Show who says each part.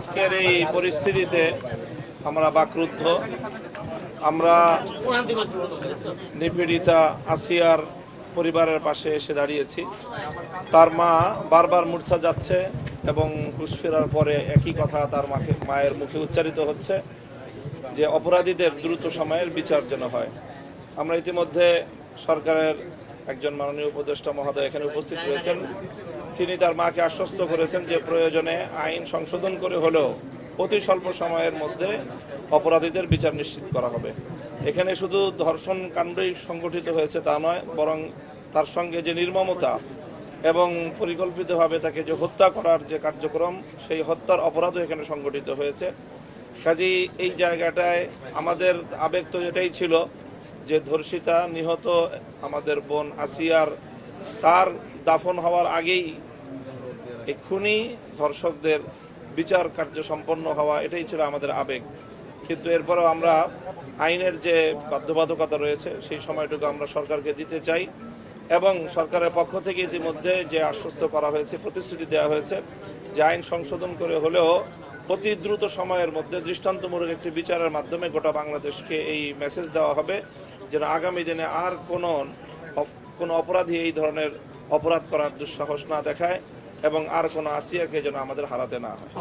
Speaker 1: আজকের এই পরিস্থিতিতে আমরা বাকরুদ্ধ। আমরা নিপীড়িতা আসিয়ার পরিবারের পাশে এসে দাঁড়িয়েছি। তার মা বারবার মূর্ছা যাচ্ছে এবং হুঁশ ফেরার পরে একই কথা তার মায়ের মুখে উচ্চারিত হচ্ছে যে অপরাধীদের দ্রুত সময়ের বিচার যেন হয়। আমরা ইতিমধ্যে সরকারের একজন মাননীয় উপদেষ্টা মহোদয় এখানে উপস্থিত রয়েছেন। তিনি তার মাকে আশ্বস্ত করেছেন যে প্রয়োজনে আইন সংশোধন করে হলেও অতি স্বল্প সময়ের মধ্যে অপরাধীদের বিচার নিশ্চিত করা হবে। এখানে শুধু ধর্ষণ কাণ্ডই সংগঠিত হয়েছে তা নয়, বরং তার সঙ্গে যে নির্মমতা এবং পরিকল্পিতভাবে তাকে যে হত্যা করার যে কার্যক্রম, সেই হত্যার অপরাধও এখানে সংগঠিত হয়েছে। কাজেই এই জায়গাটায় আমাদের আবেগ তো এটাই ছিল যে ধর্ষিতা নিহত আমাদের বোন আসিয়ার তার দাফন হওয়ার আগেই এই খুনি ধর্ষকদের বিচার কার্য সম্পন্ন হওয়া, এটাই ছিল আমাদের আবেগ। কিন্তু এরপরেও আমরা আইনের যে বাধ্যবাধকতা রয়েছে সেই সময়টুকু আমরা সরকারকে দিতে চাই এবং সরকারের পক্ষ থেকে ইতিমধ্যে যে আশ্বস্ত করা হয়েছে, প্রতিশ্রুতি দেওয়া হয়েছে যে আইন সংশোধন করে হলেও অতি দ্রুত সময়ের মধ্যে দৃষ্টান্তমূলক একটি বিচারের মাধ্যমে গোটা বাংলাদেশকে এই মেসেজ দেওয়া হবে যেন আগামী দিনে আর কোনো অপরাধী এই ধরনের অপরাধ করার দুঃসাহস না দেখায় এবং আর কোনো আসিয়াকে যেন আমাদের হারাতে না হয়।